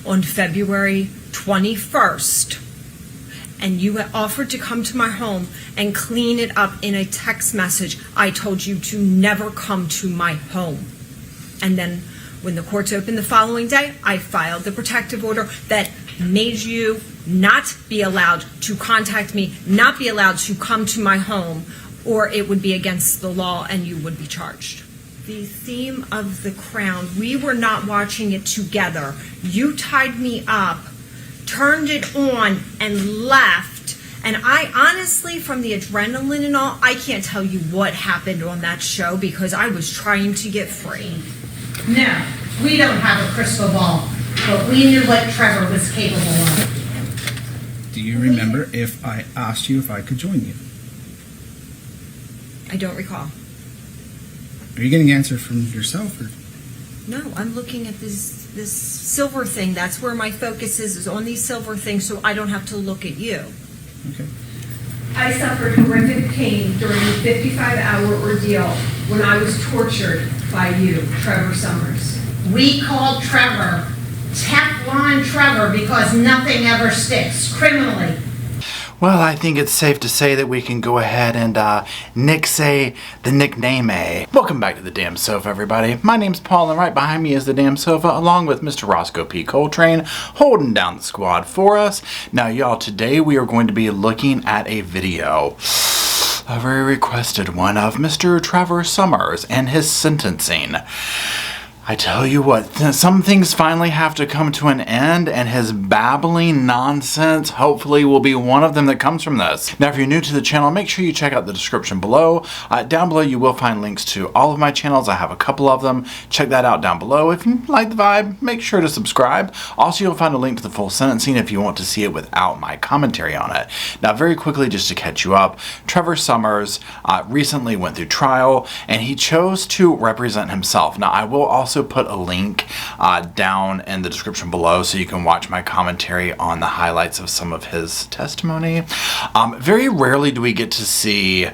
on February 21st, and you had offered to come to my home and clean it up in a text message. I told you to never come to my home. And then when the courts opened the following day, I filed the protective order that made you not be allowed to contact me, not be allowed to come to my home, or it would be against the law and you would be charged. The theme of The Crown, we were not watching it together. You tied me up, turned it on, and left. And I honestly, from the adrenaline and all, I can't tell you what happened on that show because I was trying to get free. No, we don't have a crystal ball, but we knew what Trevor was capable of. Do you remember if I asked you if I could join you? I don't recall. Are you getting answers from yourself? Or? No, I'm looking at this silver thing. That's where my focus is on these silver things, so I don't have to look at you. Okay. I suffered horrific pain during the 55-hour ordeal when I was tortured by you, Trevor Summers. We called Trevor Teflon Trevor because nothing ever sticks criminally. Well, I think it's safe to say that we can go ahead and nix-ay the nickname A. Welcome back to the Damn Sofa, everybody. My name's Paul, and right behind me is the Damn Sofa, along with Mr. Roscoe P. Coltrane, holding down the squad for us. Now, y'all, today we are going to be looking at a video, a very requested one, of Mr. Trevor Summers and his sentencing. I tell you what, some things finally have to come to an end, and his babbling nonsense hopefully will be one of them that comes from this. Now, if you're new to the channel, make sure you check out the description below. Down below you will find links to all of my channels. I have a couple of them. Check that out down below. If you like the vibe, make sure to subscribe. Also, you'll find a link to the full sentencing if you want to see it without my commentary on it. Now, very quickly, just to catch you up, Trevor Summers recently went through trial, and he chose to represent himself. Now, I will also put a link down in the description below so you can watch my commentary on the highlights of some of his testimony. Very rarely do we get to see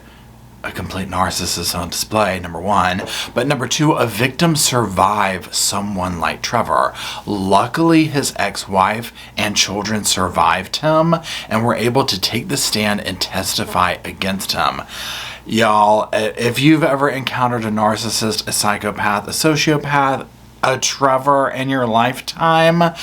a complete narcissist on display, number one, but number two, a victim survive someone like Trevor. Luckily, his ex-wife and children survived him and were able to take the stand and testify against him. Y'all, if you've ever encountered a narcissist, a psychopath, a sociopath, a Trevor in your lifetime,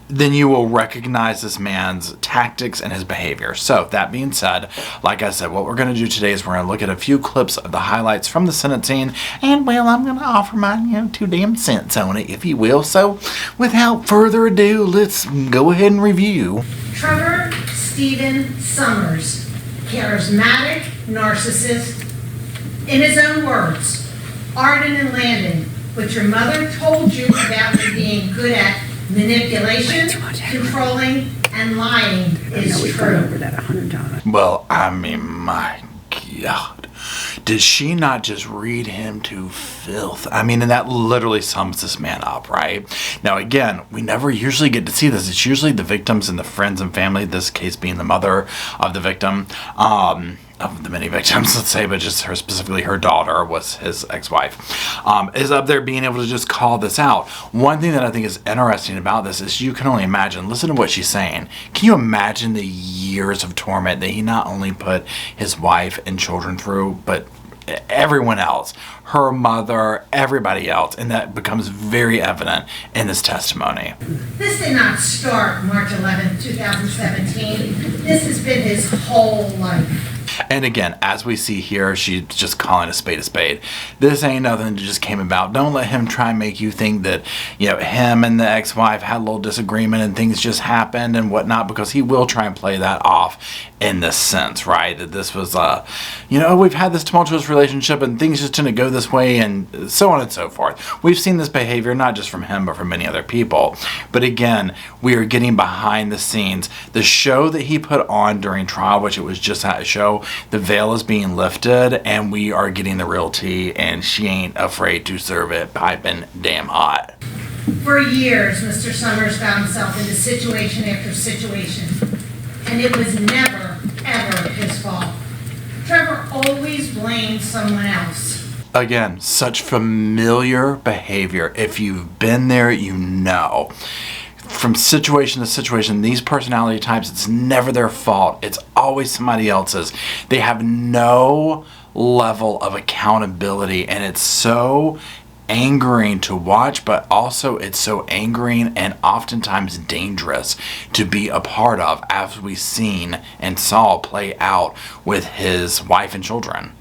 then you will recognize this man's tactics and his behavior. So, that being said, like I said, what we're going to do today is we're going to look at a few clips of the highlights from the sentencing, and, well, I'm going to offer my 2 damn cents on it, if you will. So, without further ado, let's go ahead and review. Trevor Stephen Summers, charismatic narcissist, in his own words, Arden and Landon, what your mother told you about me being good at manipulation, controlling, and lying is true. Well, I mean, my God. Did she not just read him to filth? I mean, and that literally sums this man up, right? Now, again, we never usually get to see this. It's usually the victims and the friends and family, this case being the mother of the victim, of the many victims, let's say, but just her, specifically her daughter was his ex-wife, is up there being able to just call this out. One thing that I think is interesting about this is you can only imagine, listen to what she's saying. Can you imagine the years of torment that he not only put his wife and children through, but everyone else, her mother, everybody else, and that becomes very evident in this testimony. This did not start March 11, 2017. This has been his whole life. And again, as we see here, she's just calling a spade a spade. This ain't nothing that just came about. Don't let him try and make you think that, him and the ex-wife had a little disagreement and things just happened and whatnot, because he will try and play that off in this sense, right? That this was, we've had this tumultuous relationship and things just didn't go this way and so on and so forth. We've seen this behavior not just from him, but from many other people. But again, we are getting behind the scenes. The show that he put on during trial, which it was just a show, the veil is being lifted and we are getting the real tea, and she ain't afraid to serve it piping damn hot. For years, Mr. Summers found himself into situation after situation, and it was never, ever his fault. Trevor always blamed someone else. Again, such familiar behavior. If you've been there, you know. from situation to situation, these personality types, it's never their fault. It's always somebody else's. They have no level of accountability, and it's so angering to watch, but also it's so angering and oftentimes dangerous to be a part of, as we've seen and saw play out with his wife and children.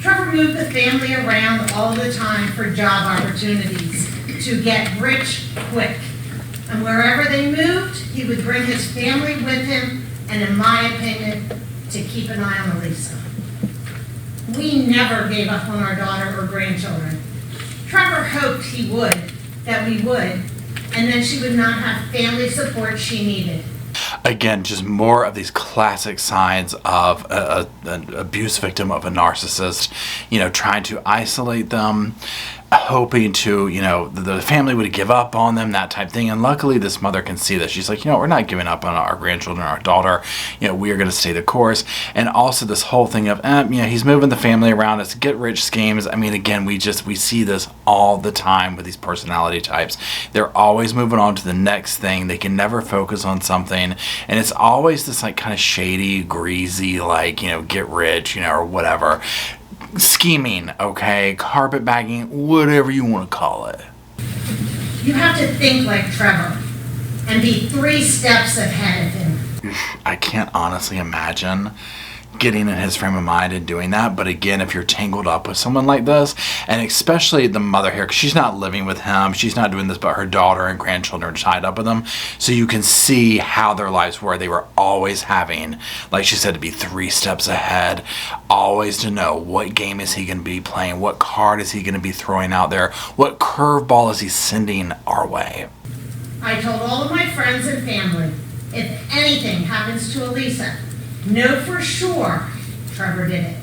Trevor moved the family around all the time for job opportunities to get rich quick. And wherever they moved, he would bring his family with him, and in my opinion, to keep an eye on Elisa. We never gave up on our daughter or grandchildren. Trevor hoped he would, that we would, and then she would not have family support she needed. Again, just more of these classic signs of an abuse victim, of a narcissist, trying to isolate them, hoping to, the family would give up on them, that type thing. And luckily this mother can see that. She's like, we're not giving up on our grandchildren, our daughter. We are going to stay the course. And also this whole thing of, he's moving the family around. It's get rich schemes. I mean, again, we see this all the time with these personality types. They're always moving on to the next thing. They can never focus on something. And it's always this like kind of shady, greasy, like, get rich, or whatever. Scheming, okay, carpetbagging, whatever you want to call it. You have to think like Trevor and be 3 steps ahead of him. I can't honestly imagine getting in his frame of mind and doing that. But again, if you're tangled up with someone like this, and especially the mother here, because she's not living with him, she's not doing this, but her daughter and grandchildren are tied up with him, so you can see how their lives were. They were always having, like she said, to be 3 steps ahead, always to know what game is he going to be playing, what card is he going to be throwing out there, what curveball is he sending our way. I told all of my friends and family, if anything happens to Elisa, know for sure Trevor did it.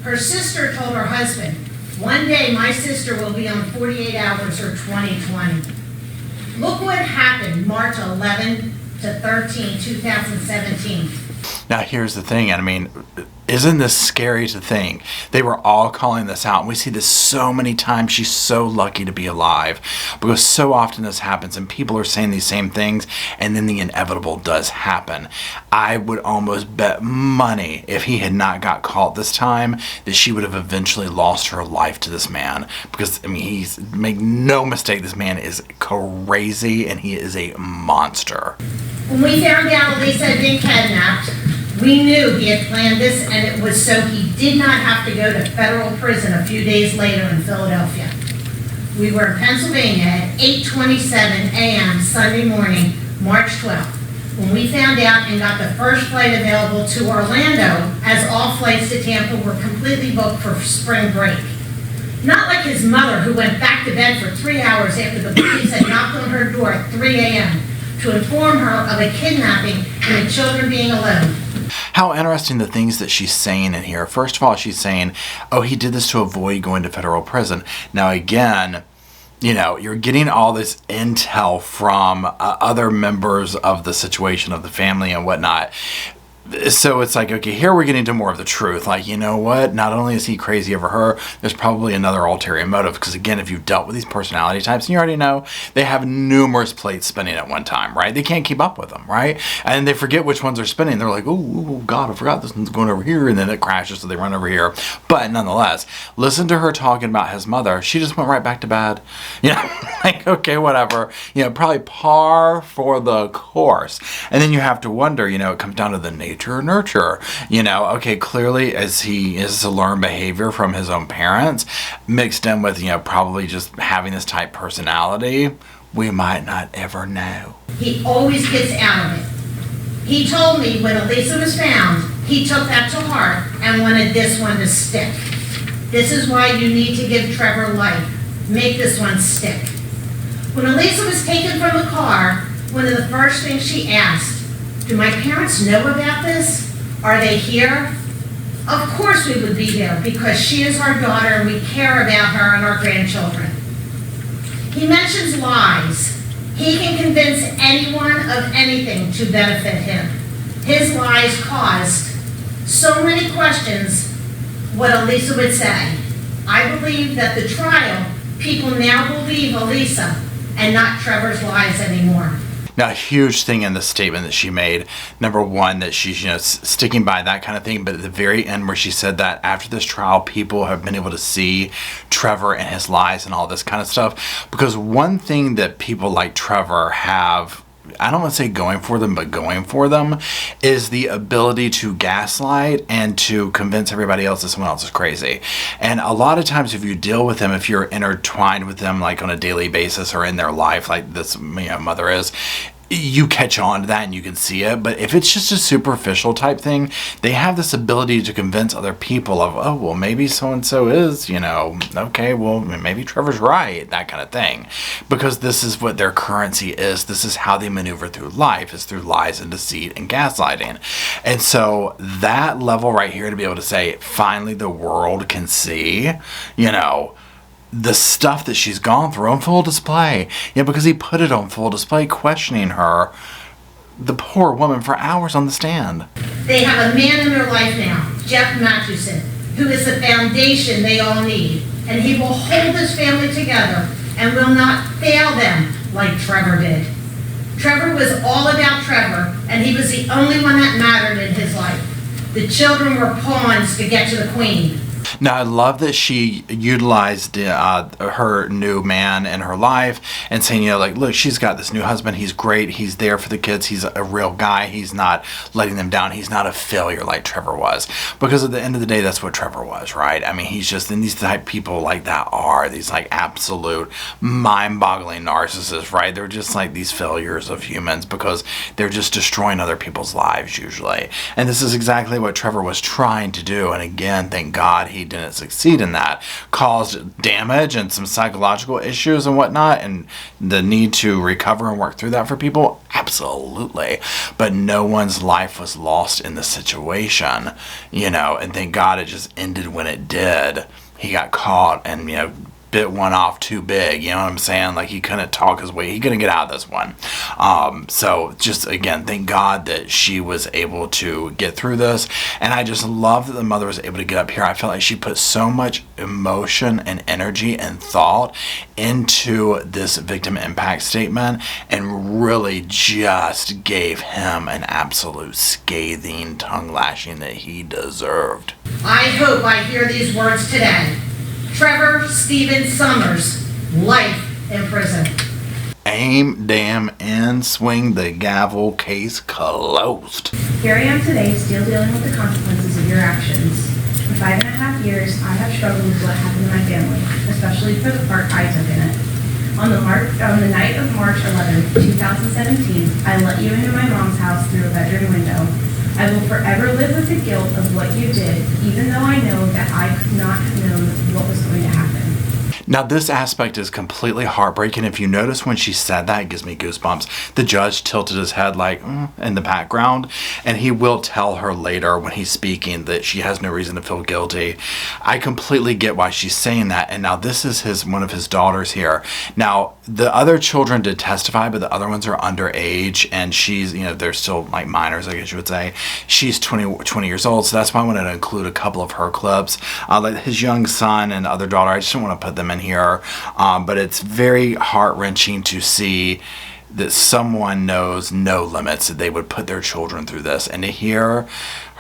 Her sister told her husband, one day my sister will be on 48 Hours or 2020. Look what happened March 11 to 13, 2017. Now here's the thing, I mean, isn't this scary to think? They were all calling this out, and we see this so many times. She's so lucky to be alive, because so often this happens and people are saying these same things, and then the inevitable does happen. I would almost bet money, if he had not got caught this time, that she would have eventually lost her life to this man, because I mean, make no mistake, this man is crazy and he is a monster. When we found out Elisa had been kidnapped, we knew he had planned this, and it was so he did not have to go to federal prison a few days later in Philadelphia. We were in Pennsylvania at 8:27 a.m. Sunday morning, March 12th, when we found out and got the first flight available to Orlando, as all flights to Tampa were completely booked for spring break. Not like his mother, who went back to bed for 3 hours after the police had knocked on her door at 3 a.m. to inform her of a kidnapping and the children being alone. How interesting the things that she's saying in here. First of all, she's saying, oh, he did this to avoid going to federal prison. Now again, you're getting all this intel from other members of the situation, of the family and whatnot. So it's like, okay, here we're getting to more of the truth. Like, you know what? Not only is he crazy over her, there's probably another ulterior motive. Because again, if you've dealt with these personality types, and you already know, they have numerous plates spinning at one time, right? They can't keep up with them, right? And they forget which ones are spinning. They're like, oh God, I forgot this one's going over here. And then it crashes, so they run over here. But nonetheless, listen to her talking about his mother. She just went right back to bed. Like, okay, whatever. Probably par for the course. And then you have to wonder, it comes down to the nature or nurture. Okay, clearly as he is to learn behavior from his own parents, mixed in with, probably just having this type personality, we might not ever know. He always gets out of it. He told me when Elisa was found, he took that to heart and wanted this one to stick. This is why you need to give Trevor life. Make this one stick. When Elisa was taken from the car, one of the first things she asked, do my parents know about this? Are they here? Of course we would be there, because she is our daughter and we care about her and our grandchildren. He mentions lies. He can convince anyone of anything to benefit him. His lies caused so many questions what Elisa would say. I believe that the trial, people now believe Elisa and not Trevor's lies anymore. Now, a huge thing in the statement that she made, number one, that she's, sticking by that kind of thing, but at the very end where she said that after this trial, people have been able to see Trevor and his lies and all this kind of stuff. Because one thing that people like Trevor have, I don't want to say going for them, but going for them, is the ability to gaslight and to convince everybody else that someone else is crazy. And a lot of times if you deal with them, if you're intertwined with them like on a daily basis or in their life like this mother is, you catch on to that and you can see it. But if it's just a superficial type thing, they have this ability to convince other people of, oh, well, maybe so-and-so is, okay, well, maybe Trevor's right, that kind of thing. Because this is what their currency is. This is how they maneuver through life, is through lies and deceit and gaslighting. And so that level right here, to be able to say, finally the world can see, the stuff that she's gone through on full display. Because he put it on full display, questioning her, the poor woman, for hours on the stand. They have a man in their life now, Jeff Mathewson, who is the foundation they all need. And he will hold this family together and will not fail them like Trevor did. Trevor was all about Trevor, and he was the only one that mattered in his life. The children were pawns to get to the queen. Now, I love that she utilized her new man in her life and saying, look, she's got this new husband. He's great. He's there for the kids. He's a real guy. He's not letting them down. He's not a failure like Trevor was. Because at the end of the day, that's what Trevor was, right? I mean, he's just, and these type of people like that are these like absolute mind-boggling narcissists, right? They're just like these failures of humans because they're just destroying other people's lives usually. And this is exactly what Trevor was trying to do. And again, thank God he didn't succeed in that. Caused damage and some psychological issues and whatnot, and the need to recover and work through that for people, absolutely. But no one's life was lost in the situation, and thank God it just ended when it did. He got caught and bit one off too big, you know what I'm saying? Like he couldn't talk his way, he couldn't get out of this one. So just again, thank God that she was able to get through this. And I just love that the mother was able to get up here. I felt like she put so much emotion and energy and thought into this victim impact statement and really just gave him an absolute scathing tongue lashing that he deserved. I hope I hear these words today. Trevor Stephen Summers, life in prison. Aim, damn, and swing the gavel, case closed. Here I am today, still dealing with the consequences of your actions. For 5.5 years, I have struggled with what happened to my family, especially for the part I took in it. On the night of March 11, 2017, I let you into my mom's house through a bedroom window. I will forever live with the guilt of what you did, even though I know that I could not have known what was going to happen. Now, this aspect is completely heartbreaking. If you notice when she said that, it gives me goosebumps. The judge tilted his head like in the background, and he will tell her later when he's speaking that she has no reason to feel guilty. I completely get why she's saying that. And now this is one of his daughters here. Now, the other children did testify, but the other ones are underage, and she's, they're still like minors, I guess you would say. She's 20 years old, so that's why I wanted to include a couple of her clips. Like his young son and other daughter, I just don't want to put them in here, but it's very heart-wrenching to see that someone knows no limits, that they would put their children through this, and to hear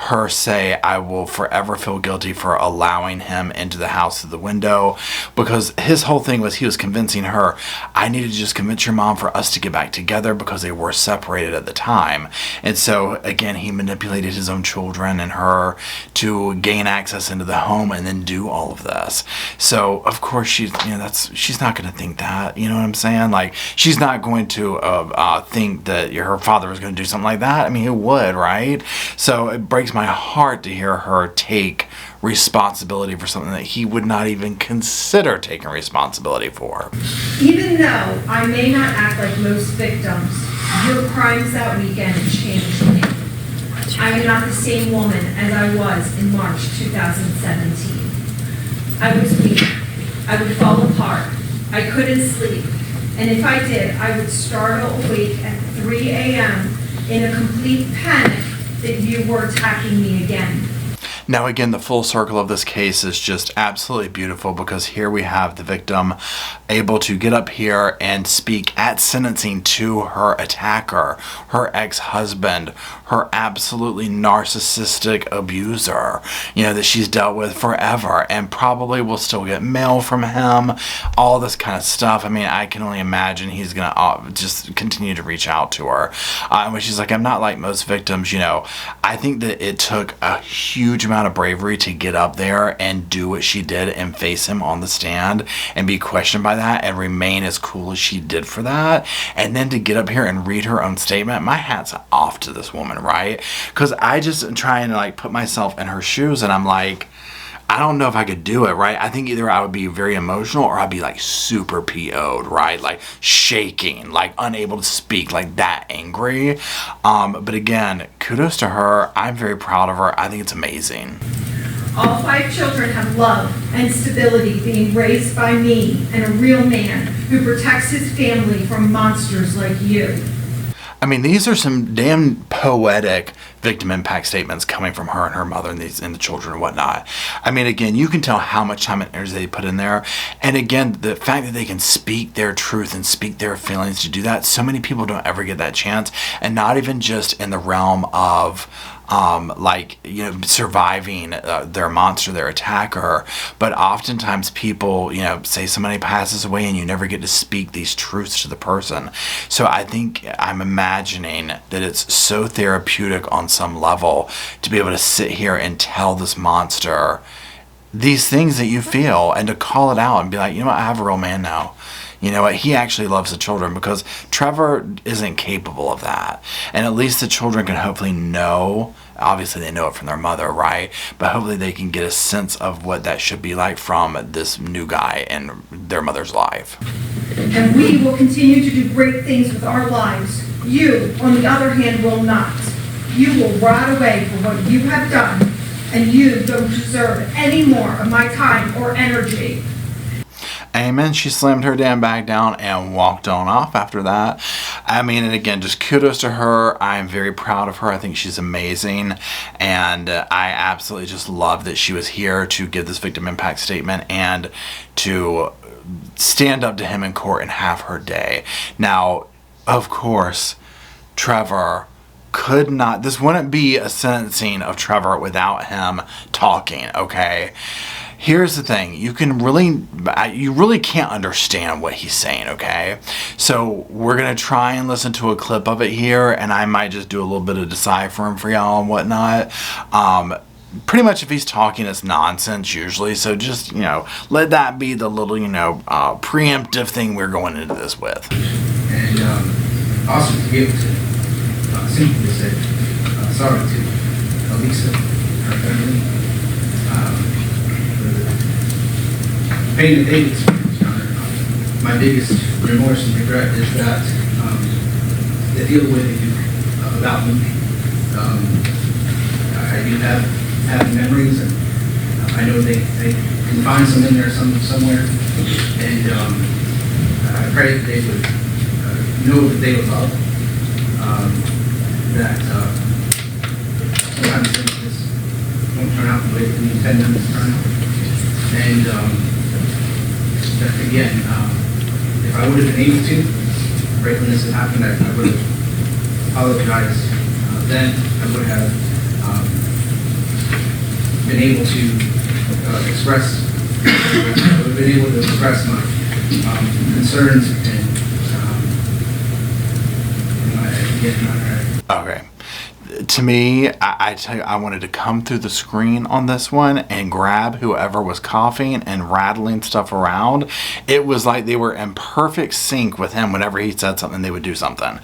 her say, I will forever feel guilty for allowing him into the house through the window, because his whole thing was he was convincing her, I needed to just convince your mom for us to get back together because they were separated at the time. And so again, he manipulated his own children and her to gain access into the home and then do all of this. So of course she's not going to think that, you know what I'm saying? Like she's not going to think that her father was going to do something like that. I mean, who would, right? So it breaks my heart to hear her take responsibility for something that he would not even consider taking responsibility for. Even though I may not act like most victims, your crimes that weekend changed me. I am not the same woman as I was in March 2017. I was weak. I would fall apart. I couldn't sleep. And if I did, I would startle awake at 3 a.m. in a complete panic that you were attacking me again. Now again, the full circle of this case is just absolutely beautiful, because here we have the victim able to get up here and speak at sentencing to her attacker, her ex-husband, her absolutely narcissistic abuser, that she's dealt with forever and probably will still get mail from him, all this kind of stuff. I mean, I can only imagine he's going to just continue to reach out to her. When she's like, I'm not like most victims, I think that it took a huge amount of bravery to get up there and do what she did and face him on the stand and be questioned by that and remain as cool as she did for that. And then to get up here and read her own statement, my hat's off to this woman, right? Because I just am trying to like put myself in her shoes and I'm like, I don't know if I could do it, right? I think either I would be very emotional or I'd be like super PO'd, right? Like shaking, like unable to speak, like that angry. But again, kudos to her. I'm very proud of her. I think it's amazing. All 5 children have love and stability being raised by me and a real man who protects his family from monsters like you. I mean, these are some damn poetic victim impact statements coming from her and her mother and the children and whatnot. I mean, again, you can tell how much time and energy they put in there. And again, the fact that they can speak their truth and speak their feelings to do that, so many people don't ever get that chance. And not even just in the realm of surviving their monster, their attacker, but oftentimes people, say somebody passes away and you never get to speak these truths to the person. So I think I'm imagining that it's so therapeutic on some level to be able to sit here and tell this monster these things that you feel and to call it out and be like, I have a real man now. You know what? He actually loves the children, because Trevor isn't capable of that. And at least the children can hopefully know. Obviously, they know it from their mother, right? But hopefully they can get a sense of what that should be like from this new guy in their mother's life. And we will continue to do great things with our lives. You, on the other hand, will not. You will rot away for what you have done, and you don't deserve any more of my time or energy. Amen. She slammed her damn bag down and walked on off after that. I mean, and again, just kudos to her. I'm very proud of her. I think she's amazing. And I absolutely just love that she was here to give this victim impact statement and to stand up to him in court and have her day. Now, of course, Trevor could not, this wouldn't be a sentencing of Trevor without him talking, okay? Here's the thing, you really can't understand what he's saying, okay? So we're gonna try and listen to a clip of it here, and I might just do a little bit of deciphering for y'all and whatnot. Pretty much if he's talking, it's nonsense usually, so just, let that be the little, preemptive thing we're going into this with. And also to be able to simply say sorry to Elisa, her family, pain that they've experienced. My biggest remorse and regret is that they feel the way they do about me. I do have memories, and I know they can find some in there somewhere, and I pray that they would know that they were loved, that sometimes things just don't turn out the way that we intend them to turn out. And that again, if I would have been able to, right when this had happened, I would have apologized then. I would have been able to express my concerns and Okay. To me, I tell you, I wanted to come through the screen on this one and grab whoever was coughing and rattling stuff around. It was like they were in perfect sync with him. Whenever he said something, they would do something.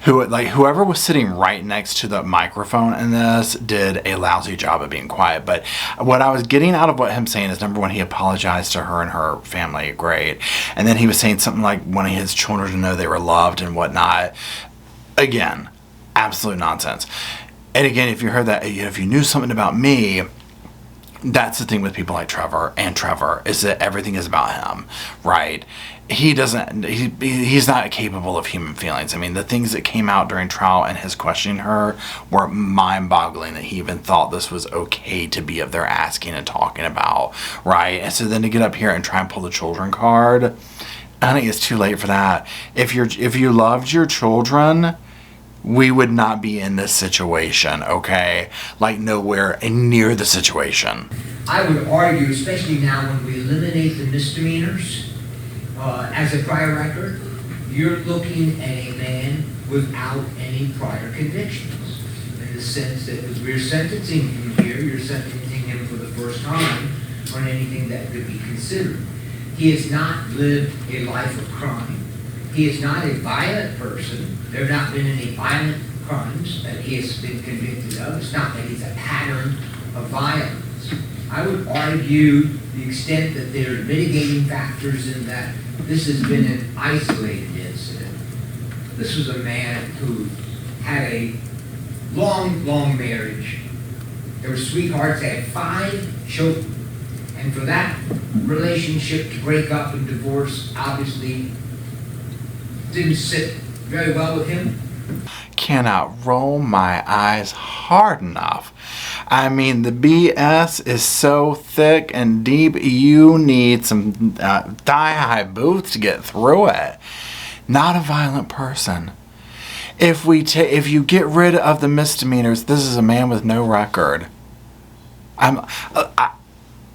Whoever was sitting right next to the microphone in this did a lousy job of being quiet. But what I was getting out of what him saying is, number one, he apologized to her and her family. Great. And then he was saying something like wanting his children to know they were loved and whatnot. Again, absolute nonsense. And again, if you heard that, if you knew something about me, that's the thing with people like Trevor, is that everything is about him, right? He's not capable of human feelings. I mean, the things that came out during trial and his questioning her were mind-boggling, that he even thought this was okay to be up there asking and talking about, right? And so then to get up here and try and pull the children card, I think it's too late for that. If you loved your children, we would not be in this situation, okay? Like nowhere near the situation. I would argue, especially now when we eliminate the misdemeanors as a prior record, you're looking at a man without any prior convictions. In the sense that as we're sentencing him here, you're sentencing him for the first time on anything that could be considered. He has not lived a life of crime. He is not a violent person. There have not been any violent crimes that he has been convicted of. It's not that he's a pattern of violence. I would argue the extent that there are mitigating factors in that this has been an isolated incident. This was a man who had a long, long marriage. They were sweethearts. They had 5 children. And for that relationship to break up and divorce obviously didn't sit very well with him. Cannot roll my eyes hard enough. I mean, the BS is so thick and deep, you need some thigh-high boots to get through it. Not a violent person. If you get rid of the misdemeanors, this is a man with no record.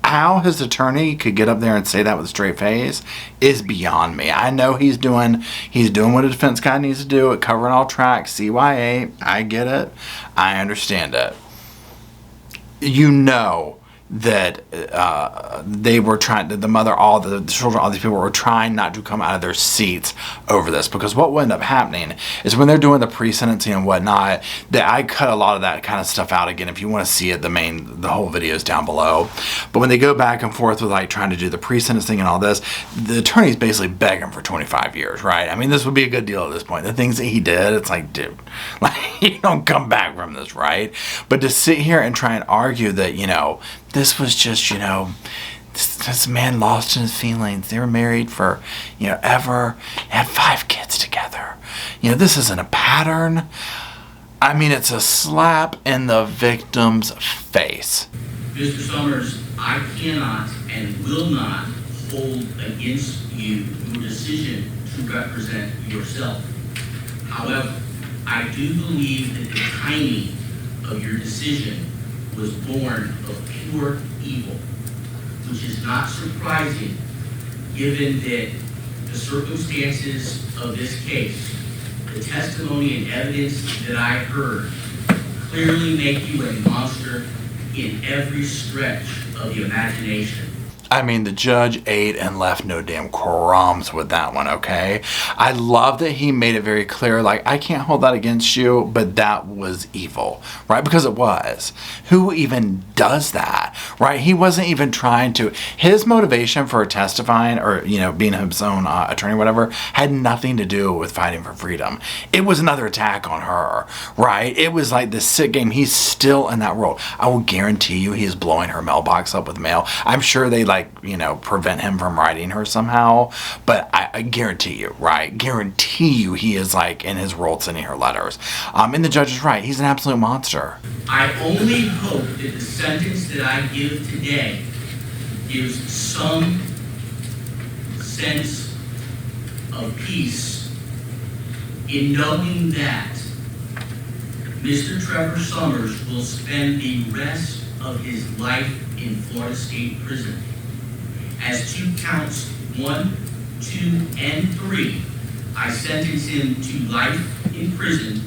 How his attorney could get up there and say that with a straight face is beyond me. I know he's doing what a defense guy needs to do, at covering all tracks, CYA. I get it. I understand it. You know that they were trying, the mother, all the children, all these people were trying not to come out of their seats over this, because what will end up happening is when they're doing the pre-sentencing and whatnot, that I cut a lot of that kind of stuff out again. If you want to see it, the whole video is down below. But when they go back and forth with like trying to do the pre-sentencing and all this, the attorney's basically begging for 25 years, right? I mean, this would be a good deal at this point. The things that he did, it's like, dude, like, you don't come back from this, right? But to sit here and try and argue that, this was just, this man lost in his feelings. They were married for, ever, had 5 kids together. This isn't a pattern. I mean, it's a slap in the victim's face. Mr. Summers, I cannot and will not hold against you your decision to represent yourself. However, I do believe that the timing of your decision was born of pure evil, which is not surprising given that the circumstances of this case, the testimony and evidence that I heard, clearly make you a monster in every stretch of the imagination. I mean, the judge ate and left no damn crumbs with that one, okay? I love that he made it very clear, like, I can't hold that against you, but that was evil, right? Because it was. Who even does that, right? He wasn't even trying to. His motivation for testifying or, being his own attorney or whatever had nothing to do with fighting for freedom. It was another attack on her, right? It was like this sick game. He's still in that world. I will guarantee you he is blowing her mailbox up with mail. I'm sure they prevent him from writing her somehow, but I guarantee you, right? Guarantee you he is in his world sending her letters. And the judge is right. He's an absolute monster. I only hope that the sentence that I give today gives some sense of peace in knowing that Mr. Trevor Summers will spend the rest of his life in Florida State Prison. As to counts 1, 2, and 3, I sentence him to life in prison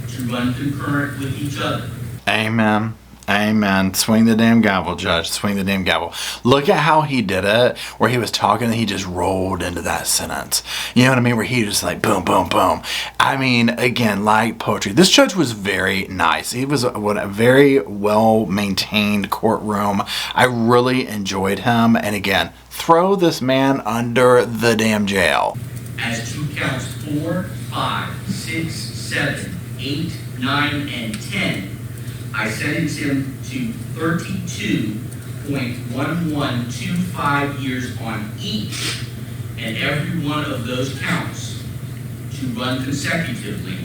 to run concurrent with each other. Amen. Amen. Swing the damn gavel, Judge. Swing the damn gavel. Look at how he did it, where he was talking and he just rolled into that sentence. You know what I mean? Where he just boom, boom, boom. I mean, again, like poetry. This judge was very nice. He was a very well-maintained courtroom. I really enjoyed him. And again, throw this man under the damn jail. As to counts 4, 5, 6, 7, 8, 9, and 10, I sentence him to 32.1125 years on each and every one of those counts to run consecutively.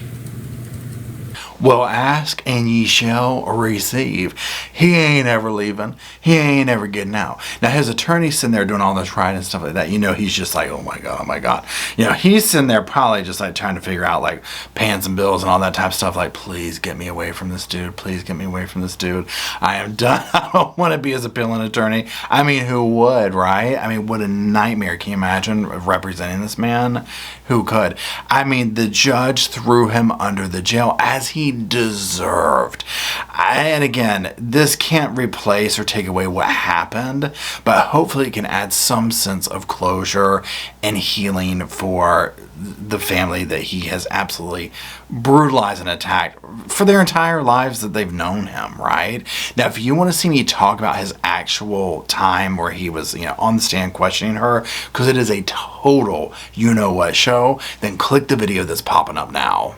Well, ask and ye shall receive. He ain't ever leaving. He ain't ever getting out. Now, his attorney's sitting there doing all this writing and stuff like that. You know, he's just like, oh my God, oh my God. You know, he's sitting there probably just like trying to figure out like pans and bills and all that type of stuff. Like, please get me away from this dude. Please get me away from this dude. I am done. I don't want to be his appealing attorney. I mean, who would, right? I mean, what a nightmare. Can you imagine representing this man? Who could? I mean, the judge threw him under the jail as he deserved. And again, this can't replace or take away what happened, but hopefully it can add some sense of closure and healing for the family that he has absolutely brutalized and attacked for their entire lives that they've known him, right? Now, if you want to see me talk about his actual time where he was, you know, on the stand questioning her, because it is a total you-know-what show, then click the video that's popping up now.